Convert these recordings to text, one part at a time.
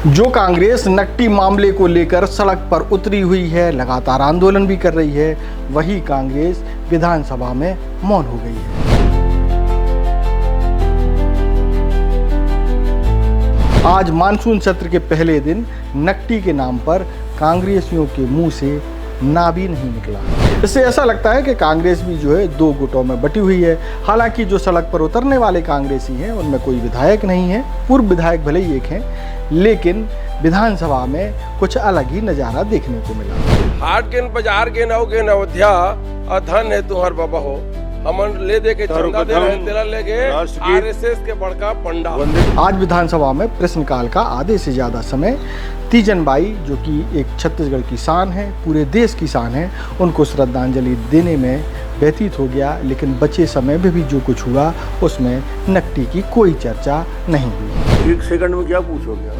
जो कांग्रेस नकटी मामले को लेकर सड़क पर उतरी हुई है, लगातार आंदोलन भी कर रही है, वही कांग्रेस विधानसभा में मौन हो गई है। आज मानसून सत्र के पहले दिन नकटी के नाम पर कांग्रेसियों के मुंह से ना भी नहीं निकला। इससे ऐसा लगता है कि कांग्रेस भी जो है दो गुटों में बटी हुई है। हालांकि जो सड़क पर उतरने वाले कांग्रेसी हैं उनमें कोई विधायक नहीं है, पूर्व विधायक भले ही एक हैं, लेकिन विधानसभा में कुछ अलग ही नजारा देखने को मिला। हाट गेन बाजार गेन आओ गेन अयोध्या अधन है तुम्हार बाबा हो, हमन ले दे के चंदा दे रहे तेरा लेके आरएसएस के बड़का पंडा। आज विधानसभा में प्रश्नकाल का आधे से ज्यादा समय तीजन बाई, जो कि एक छत्तीसगढ़ की शान है, पूरे देश की शान है, उनको श्रद्धांजलि देने में व्यतीत हो गया। लेकिन बचे समय में भी जो कुछ हुआ उसमें नकटी की कोई चर्चा नहीं हुई। एक सेकंड में क्या पूछोगे?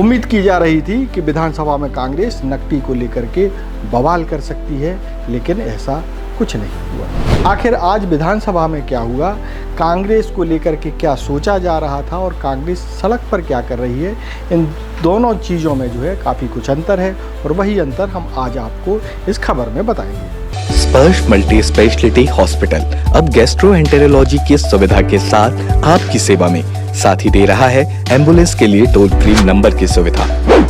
उम्मीद की जा रही थी कि विधानसभा में कांग्रेस नकटी को लेकर के बवाल कर सकती है, लेकिन ऐसा कुछ नहीं हुआ। आखिर आज विधानसभा में क्या हुआ, कांग्रेस को लेकर के क्या सोचा जा रहा था और कांग्रेस सड़क पर क्या कर रही है, इन दोनों चीज़ों में जो है काफ़ी कुछ अंतर है और वही अंतर हम आज आपको इस खबर में बताएंगे। स्पर्श मल्टी स्पेशलिटी हॉस्पिटल अब गैस्ट्रोएंटेरोलॉजी की सुविधा के साथ आपकी सेवा में, साथ ही दे रहा है एम्बुलेंस के लिए टोल फ्री नंबर की सुविधा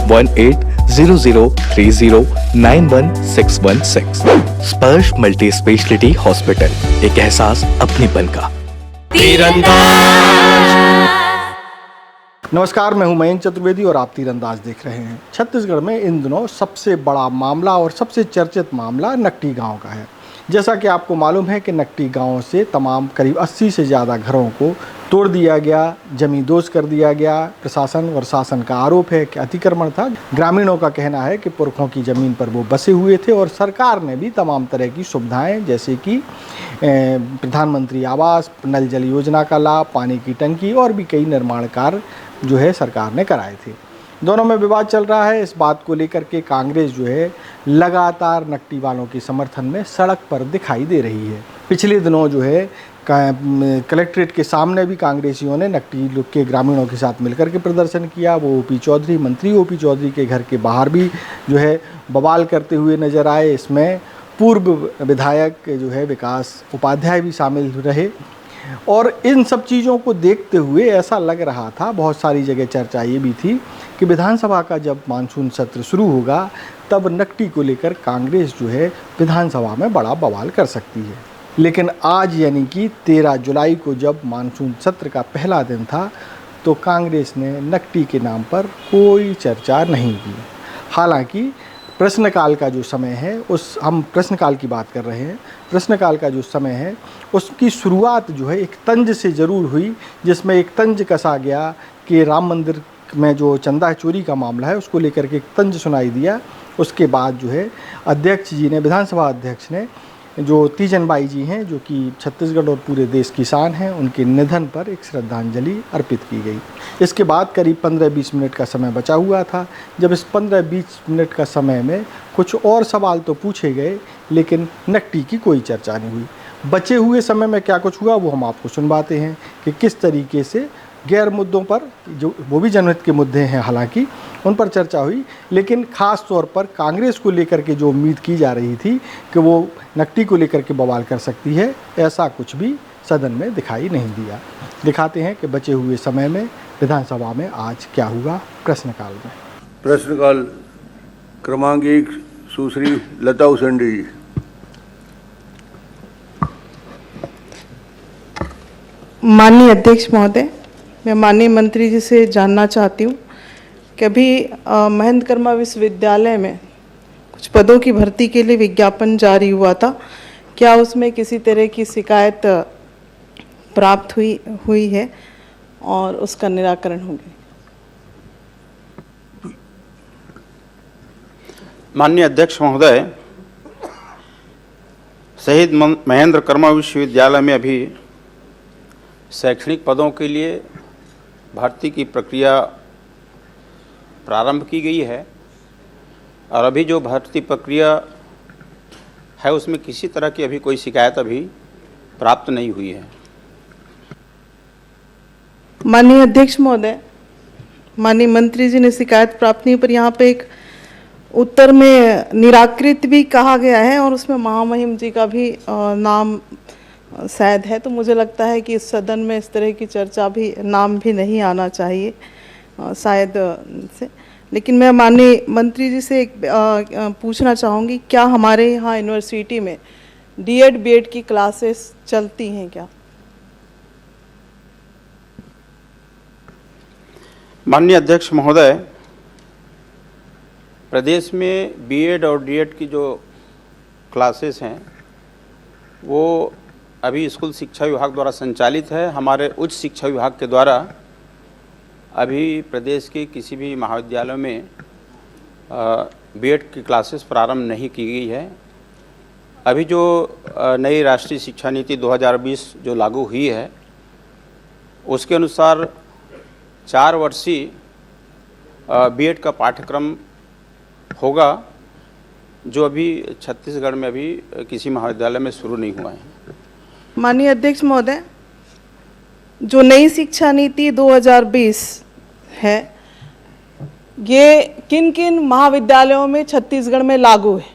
180030091616। स्पर्श मल्टी स्पेशलिटी हॉस्पिटल, एक एहसास अपनेपन का। नमस्कार, मैं हूं मयंक चतुर्वेदी और आप तीरंदाज देख रहे हैं। छत्तीसगढ़ में इन दिनों सबसे बड़ा मामला और सबसे चर्चित मामला नकटी गांव का है। जैसा कि आपको मालूम है कि नकटी गांव से तमाम करीब 80 से ज़्यादा घरों को तोड़ दिया गया, जमींदोज कर दिया गया। प्रशासन और शासन का आरोप है कि अतिक्रमण था। ग्रामीणों का कहना है कि पुरखों की ज़मीन पर वो बसे हुए थे और सरकार ने भी तमाम तरह की सुविधाएं जैसे कि प्रधानमंत्री आवास, नल जल योजना का लाभ, पानी की टंकी और भी कई निर्माण कार्य जो है सरकार ने कराए थे। दोनों में विवाद चल रहा है। इस बात को लेकर के कांग्रेस जो है लगातार नकटी वालों के समर्थन में सड़क पर दिखाई दे रही है। पिछले दिनों जो है कलेक्ट्रेट के सामने भी कांग्रेसियों ने नकटी लोग के ग्रामीणों के साथ मिलकर के प्रदर्शन किया। वो ओपी चौधरी, मंत्री ओपी चौधरी के घर के बाहर भी जो है बवाल करते हुए नजर आए। इसमें पूर्व विधायक जो है विकास उपाध्याय भी शामिल रहे और इन सब चीज़ों को देखते हुए ऐसा लग रहा था, बहुत सारी जगह चर्चा ये भी थी कि विधानसभा का जब मानसून सत्र शुरू होगा तब नकटी को लेकर कांग्रेस जो है विधानसभा में बड़ा बवाल कर सकती है। लेकिन आज यानी कि 13 जुलाई को जब मानसून सत्र का पहला दिन था तो कांग्रेस ने नकटी के नाम पर कोई चर्चा नहीं की। हालांकि प्रश्नकाल का जो समय है, उस हम प्रश्नकाल की बात कर रहे हैं, प्रश्नकाल का जो समय है उसकी शुरुआत जो है एक तंज से ज़रूर हुई, जिसमें एक तंज कसा गया कि राम मंदिर में जो चंदा चोरी का मामला है उसको लेकर के एक तंज सुनाई दिया। उसके बाद जो है अध्यक्ष जी ने, विधानसभा अध्यक्ष ने, जो तीजन बाई जी हैं जो कि छत्तीसगढ़ और पूरे देश की शान हैं, उनके निधन पर एक श्रद्धांजलि अर्पित की गई। इसके बाद करीब 15-20 मिनट का समय बचा हुआ था। जब इस 15-20 मिनट का समय में कुछ और सवाल तो पूछे गए लेकिन नकटी की कोई चर्चा नहीं हुई। बचे हुए समय में क्या कुछ हुआ वो हम आपको सुनवाते हैं कि किस तरीके से गैर मुद्दों पर, जो वो भी जनहित के मुद्दे हैं हालांकि, उन पर चर्चा हुई। लेकिन ख़ास तौर पर कांग्रेस को लेकर के जो उम्मीद की जा रही थी कि वो नकटी को लेकर के बवाल कर सकती है, ऐसा कुछ भी सदन में दिखाई नहीं दिया। दिखाते हैं कि बचे हुए समय में विधानसभा में आज क्या हुआ प्रश्नकाल में। प्रश्नकाल क्रमांक 1, सुश्री लता उसेंडी जी। माननीय अध्यक्ष महोदय, मैं माननीय मंत्री जी से जानना चाहती हूँ कि अभी महेंद्र कर्मा विश्वविद्यालय में कुछ पदों की भर्ती के लिए विज्ञापन जारी हुआ था, क्या उसमें किसी तरह की शिकायत प्राप्त हुई है और उसका निराकरण हो गया? माननीय अध्यक्ष महोदय, शहीद महेंद्र कर्मा विश्वविद्यालय में अभी शैक्षणिक पदों के लिए भर्ती की प्रक्रिया प्रारंभ की गई है और अभी जो भर्ती प्रक्रिया है उसमें किसी तरह की अभी कोई शिकायत अभी प्राप्त नहीं हुई है। माननीय अध्यक्ष महोदय, माननीय मंत्री जी ने शिकायत प्राप्त नहीं, पर यहाँ पे एक उत्तर में निराकृत भी कहा गया है और उसमें महामहिम जी का भी नाम शायद है। तो मुझे लगता है कि इस सदन में इस तरह की चर्चा भी, नाम भी नहीं आना चाहिए शायद से। लेकिन मैं माननीय मंत्री जी से एक पूछना चाहूँगी, क्या हमारे यहाँ यूनिवर्सिटी में डीएड बीएड की क्लासेस चलती हैं क्या? माननीय अध्यक्ष महोदय, प्रदेश में बीएड और डीएड की जो क्लासेस हैं वो अभी स्कूल शिक्षा विभाग द्वारा संचालित है। हमारे उच्च शिक्षा विभाग के द्वारा अभी प्रदेश के किसी भी महाविद्यालय में बीएड की क्लासेस प्रारंभ नहीं की गई है। अभी जो नई राष्ट्रीय शिक्षा नीति 2020 जो लागू हुई है उसके अनुसार 4 वर्षीय बीएड का पाठ्यक्रम होगा, जो अभी छत्तीसगढ़ में अभी किसी महाविद्यालय में शुरू नहीं हुआ है। माननीय अध्यक्ष महोदय, जो नई शिक्षा नीति 2020 है ये किन किन महाविद्यालयों में छत्तीसगढ़ में लागू है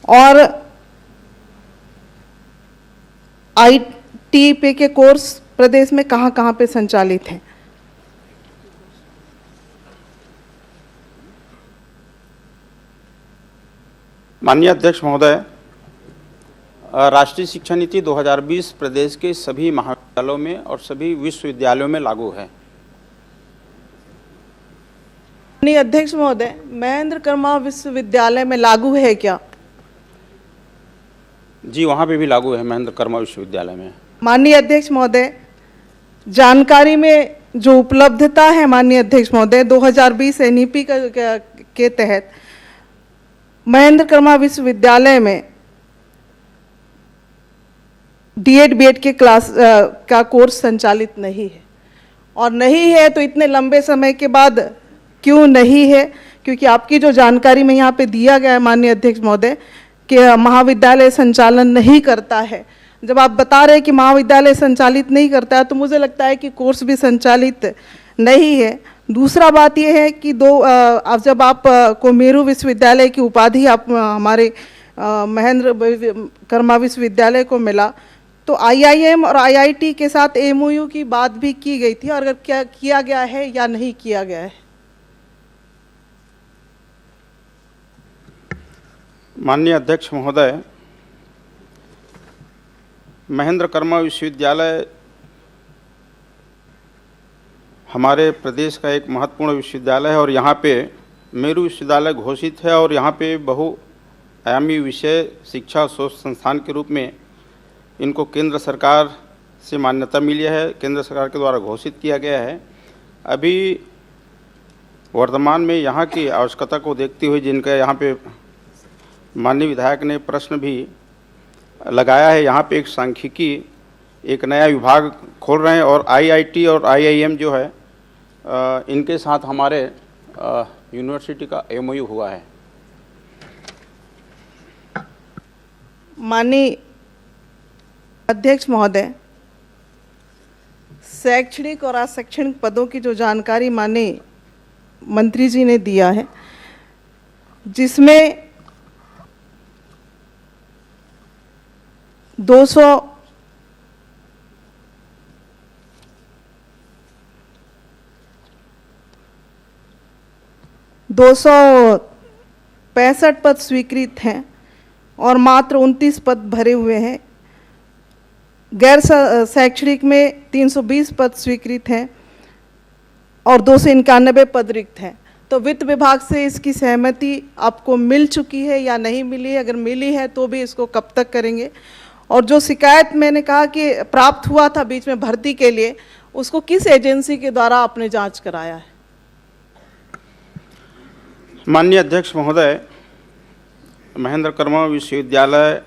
और आईटीपी के कोर्स प्रदेश में कहाँ कहाँ पे संचालित हैं? माननीय अध्यक्ष महोदय, राष्ट्रीय शिक्षा नीति 2020 प्रदेश के सभी महाविद्यालयों में और सभी विश्वविद्यालयों में लागू है। माननीय अध्यक्ष महोदय, महेंद्र कर्मा विश्वविद्यालय में लागू है क्या? जी, वहाँ पे भी लागू है, महेंद्र कर्मा विश्वविद्यालय में। माननीय अध्यक्ष महोदय, जानकारी में जो उपलब्धता है माननीय अध्यक्ष महोदय 2020 एनईपी के तहत महेंद्र कर्मा विश्वविद्यालय में डीएड बीएड के क्लास का कोर्स संचालित नहीं है, और नहीं है तो इतने लंबे समय के बाद क्यों नहीं है? क्योंकि आपकी जो जानकारी में यहाँ पे दिया गया है माननीय अध्यक्ष महोदय कि महाविद्यालय संचालन नहीं करता है। जब आप बता रहे हैं कि महाविद्यालय संचालित नहीं करता है तो मुझे लगता है कि कोर्स भी संचालित नहीं है। दूसरा बात यह है कि अब जब आप को मेरू विश्वविद्यालय की उपाधि आप हमारे महेंद्र कर्मा विश्वविद्यालय को मिला तो आईआईएम और आईआईटी के साथ एमओयू की बात भी की गई थी, और अगर क्या किया गया है या नहीं किया गया है? माननीय अध्यक्ष महोदय, महेंद्र कर्मा विश्वविद्यालय हमारे प्रदेश का एक महत्वपूर्ण विश्वविद्यालय है और यहाँ पे मेरू विश्वविद्यालय घोषित है और यहाँ पे बहुआयामी विषय शिक्षा शोध संस्थान के रूप में इनको केंद्र सरकार से मान्यता मिली है, केंद्र सरकार के द्वारा घोषित किया गया है। अभी वर्तमान में यहाँ की आवश्यकता को देखते हुए जिनका यहाँ पे माननीय विधायक ने प्रश्न भी लगाया है, यहाँ पे एक सांख्यिकी एक नया विभाग खोल रहे हैं और आईआईटी और आईआईएम जो है इनके साथ हमारे यूनिवर्सिटी का एमओयू हुआ है। माननीय अध्यक्ष महोदय, शैक्षणिक और अशैक्षणिक पदों की जो जानकारी माननीय मंत्री जी ने दिया है, जिसमें 265 पद स्वीकृत हैं और मात्र 29 पद भरे हुए हैं। गैर शैक्षणिक में 320 पद स्वीकृत हैं और 291 पद रिक्त हैं। तो वित्त विभाग से इसकी सहमति आपको मिल चुकी है या नहीं मिली है? अगर मिली है तो भी इसको कब तक करेंगे? और जो शिकायत मैंने कहा कि प्राप्त हुआ था बीच में भर्ती के लिए, उसको किस एजेंसी के द्वारा आपने जांच कराया है? माननीय अध्यक्ष महोदय, महेंद्र कर्मा विश्वविद्यालय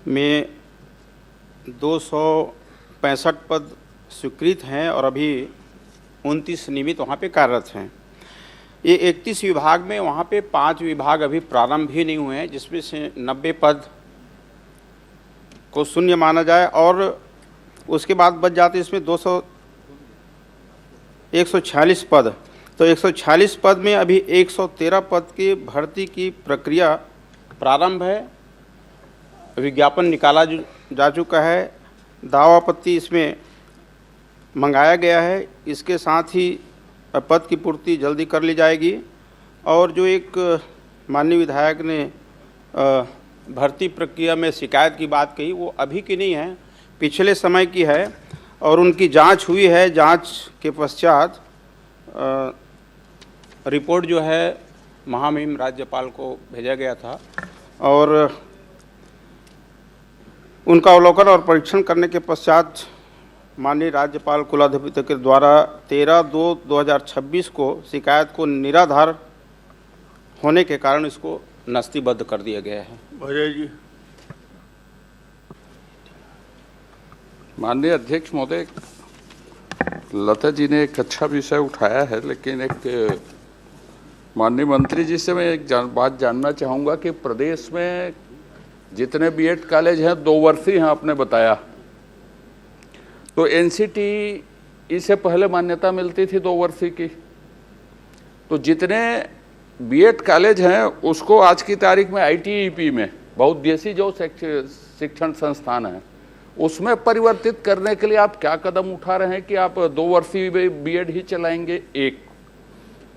में 265 पद स्वीकृत हैं और अभी 29 नियमित वहाँ पे कार्यरत हैं। ये 31 विभाग में वहाँ पे 5 विभाग अभी प्रारंभ ही नहीं हुए हैं, जिसमें से 90 पद को शून्य माना जाए और उसके बाद बच जाते इसमें 146 पद, तो 146 पद में अभी 113 पद की भर्ती की प्रक्रिया प्रारंभ है। विज्ञापन निकाला जा चुका है, दावापत्ति इसमें मंगाया गया है। इसके साथ ही पद की पूर्ति जल्दी कर ली जाएगी। और जो एक माननीय विधायक ने भर्ती प्रक्रिया में शिकायत की बात कही, वो अभी की नहीं है, पिछले समय की है और उनकी जांच हुई है। जांच के पश्चात रिपोर्ट जो है महामहिम राज्यपाल को भेजा गया था और उनका अवलोकन और परीक्षण करने के पश्चात माननीय राज्यपाल कुलाधिपति के द्वारा 13/2/2026 को शिकायत को निराधार होने के कारण इसको नस्तीबद्ध कर दिया गया है। अजय जी। माननीय अध्यक्ष महोदय, लता जी ने एक अच्छा विषय उठाया है, लेकिन एक माननीय मंत्री जी से मैं एक बात जानना चाहूँगा कि प्रदेश में जितने बीएड कॉलेज हैं 2 वर्षीय हैं, आपने बताया, तो एनसीटी इससे पहले मान्यता मिलती थी 2 वर्षीय की, तो जितने बीएड कॉलेज हैं उसको आज की तारीख में आईटीईपी में बहुउद्देशीय जो शिक्षण संस्थान है उसमें परिवर्तित करने के लिए आप क्या कदम उठा रहे हैं कि आप 2 वर्षीय बीएड ही चलाएंगे? एक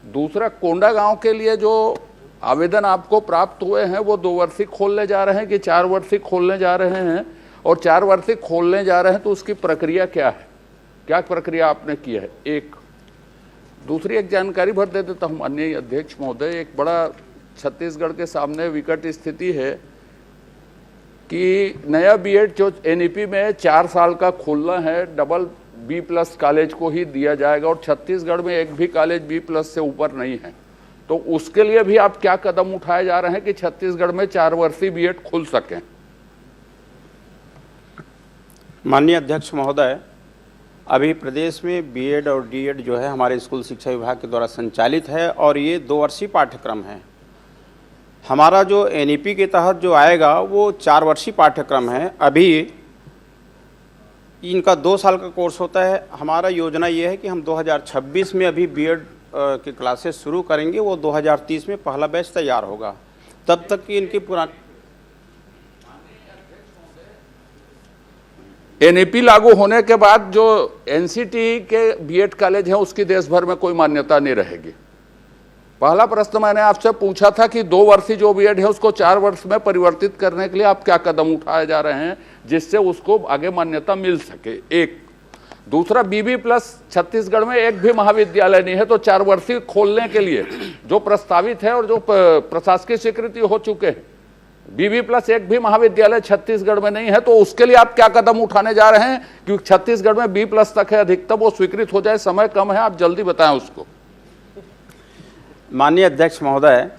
दूसरा, कोंडा गांव के लिए जो आवेदन आपको प्राप्त हुए हैं वो 2 वर्षीय खोलने जा रहे हैं कि 4 वर्षीय खोलने जा रहे हैं? और 4 वर्षीय खोलने जा रहे हैं तो उसकी प्रक्रिया क्या है, क्या प्रक्रिया आपने की है? एक दूसरी एक जानकारी भर दे देता हूँ माननीय अध्यक्ष महोदय। एक बड़ा छत्तीसगढ़ के सामने विकट स्थिति है कि नया बीएड जो एनईपी में 4 साल का खोलना है, डबल B+ कॉलेज को ही दिया जाएगा और छत्तीसगढ़ में एक भी कॉलेज B+ से ऊपर नहीं है, तो उसके लिए भी आप क्या कदम उठाए जा रहे हैं कि छत्तीसगढ़ में 4 वर्षीय बीएड खुल सकें? माननीय अध्यक्ष महोदय, अभी प्रदेश में बीएड और डीएड जो है हमारे स्कूल शिक्षा विभाग के द्वारा संचालित है और ये 2 वर्षीय पाठ्यक्रम है। हमारा जो एनईपी के तहत जो आएगा वो 4 वर्षीय पाठ्यक्रम है। अभी इनका 2 साल का कोर्स होता है। हमारा योजना ये है कि हम 2026 में अभी बीएड के क्लासेस शुरू करेंगे, वो 2030 में पहला बैच तैयार होगा, तब तक कि इनकी पुरानी एनईपी लागू होने के बाद जो एनसीटी के बीएड कॉलेज हैं उसकी देश भर में कोई मान्यता नहीं रहेगी। पहला प्रश्न मैंने आपसे पूछा था कि 2 वर्षीय जो बीएड है उसको 4 वर्ष में परिवर्तित करने के लिए आप क्या कदम उठाए जा रहे हैं जिससे उसको आगे मान्यता मिल सके? एक दूसरा, BB+ छत्तीसगढ़ में एक भी महाविद्यालय नहीं है, तो 4 वर्षीय खोलने के लिए जो प्रस्तावित है और जो प्रशासकीय स्वीकृति हो चुके हैं, BB+ एक भी महाविद्यालय छत्तीसगढ़ में नहीं है, तो उसके लिए आप क्या कदम उठाने जा रहे हैं? क्योंकि छत्तीसगढ़ में B+ तक है अधिकतम, वो स्वीकृत हो जाए, समय कम है, आप जल्दी बताएं उसको। माननीय अध्यक्ष महोदय,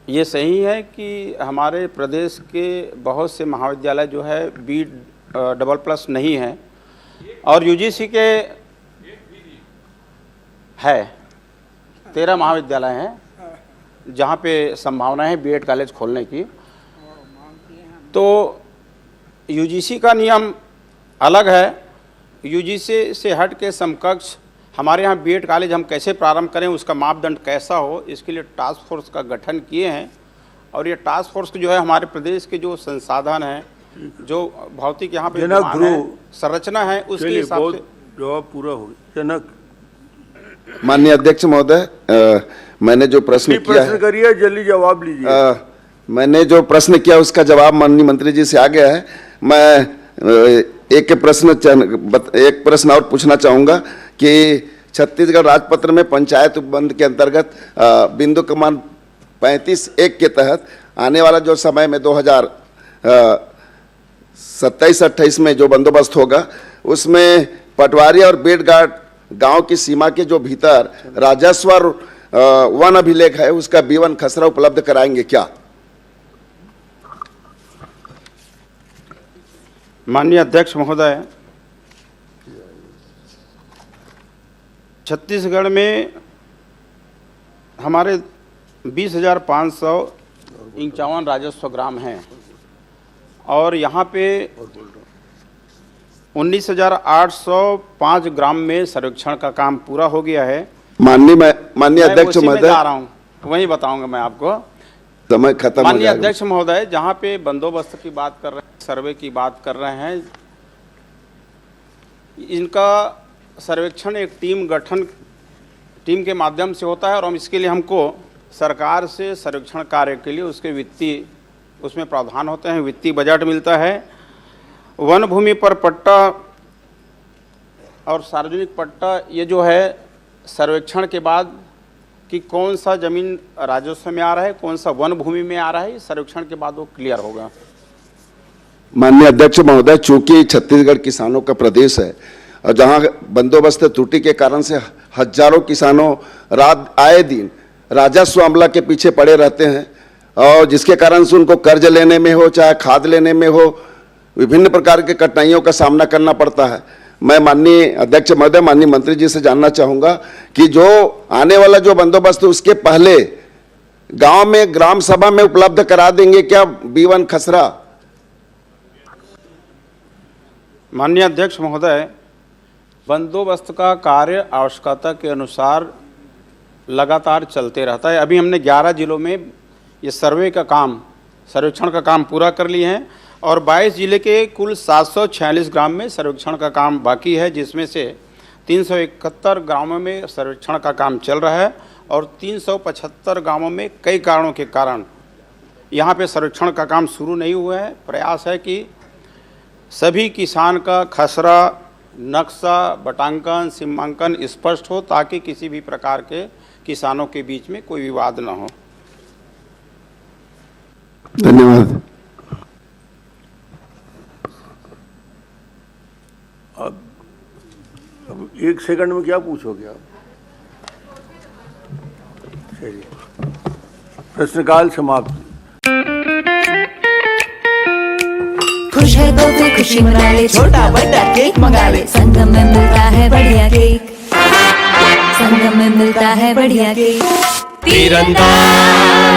ये सही है कि हमारे प्रदेश के बहुत से महाविद्यालय जो है B++ नहीं है और यूजीसी के है 13 महाविद्यालय हैं जहाँ पे संभावना है बीएड कॉलेज खोलने की। तो यूजीसी का नियम अलग है, यूजीसी से हट के समकक्ष हमारे यहाँ बीएड कॉलेज हम कैसे प्रारंभ करें, उसका मापदंड कैसा हो, इसके लिए टास्क फोर्स का गठन किए हैं। और ये टास्क फोर्स जो है हमारे प्रदेश के जो संसाधन हैं, जो भौतिक यहाँ पे संरचना है, उसके हिसाब से जवाब पूरा हो गया। जनक। माननीय अध्यक्ष महोदय, मैंने जो प्रश्न किया है, करिए, जल्दी जवाब लीजिए। मैंने जो प्रश्न किया उसका जवाब माननीय मंत्री जी से आ गया है। मैं एक प्रश्न और पूछना चाहूँगा कि छत्तीसगढ़ राजपत्र में पंचायत उपबंध के अंतर्गत बिंदु क्रमांक 35(1) के तहत आने वाला जो समय में 2027-28 में जो बंदोबस्त होगा उसमें पटवारी और बेटघाट गांव की सीमा के जो भीतर राजस्व और वन अभिलेख है उसका B1 खसरा उपलब्ध कराएंगे क्या? माननीय अध्यक्ष महोदय, छत्तीसगढ़ में हमारे 20,551 राजस्व ग्राम हैं और यहाँ पे 19,805 ग्राम में सर्वेक्षण का काम पूरा हो गया है। माननीय अध्यक्ष महोदय, आ रहा हूँ, वही बताऊंगा मैं आपको। समय खत्म हो माननीय जाएगा। अध्यक्ष महोदय, जहाँ पे बंदोबस्त की बात कर रहे हैं, सर्वे की बात कर रहे हैं, इनका सर्वेक्षण एक टीम के माध्यम से होता है और हम इसके लिए हमको सरकार से सर्वेक्षण कार्य के लिए उसमें प्रावधान होते हैं, वित्तीय बजट मिलता है। वन भूमि पर पट्टा और सार्वजनिक पट्टा, ये जो है सर्वेक्षण के बाद कि कौन सा जमीन राजस्व में आ रहा है, कौन सा वन भूमि में आ रहा है, सर्वेक्षण के बाद वो क्लियर होगा। माननीय अध्यक्ष महोदय, चूंकि छत्तीसगढ़ किसानों का प्रदेश है और जहां बंदोबस्त त्रुटि के कारण से हजारों किसानों रात आए दिन राजस्व अमला के पीछे पड़े रहते हैं और जिसके कारण से उनको कर्ज लेने में हो चाहे खाद लेने में हो, विभिन्न प्रकार के कठिनाइयों का सामना करना पड़ता है। मैं माननीय अध्यक्ष महोदय, माननीय मंत्री जी से जानना चाहूंगा कि जो आने वाला जो बंदोबस्त उसके पहले गांव में ग्राम सभा में उपलब्ध करा देंगे क्या B1 खसरा? माननीय अध्यक्ष महोदय, बंदोबस्त का कार्य आवश्यकता के अनुसार लगातार चलते रहता है। अभी हमने 11 जिलों में ये सर्वेक्षण का काम पूरा कर लिए हैं और 22 जिले के कुल 746 ग्राम में सर्वेक्षण का काम बाकी है, जिसमें से 371 गांवों में सर्वेक्षण का काम चल रहा है और 375 गांवों में कई कारणों के कारण यहाँ पे सर्वेक्षण का काम शुरू नहीं हुआ है। प्रयास है कि सभी किसान का खसरा, नक्शा, बटांकन, सीमांकन स्पष्ट हो ताकि किसी भी प्रकार के किसानों के बीच में कोई विवाद न हो। धन्यवाद। अब 1 सेकंड में क्या पूछोगे आप? चलिए, प्रश्नकाल समाप्त। खुश है तो फिर खुशी मना ले, छोटा बड़ा केक मंगा ले, संगम में मिलता है बढ़िया केक, संगम में मिलता है बढ़िया केक। तीरंदाज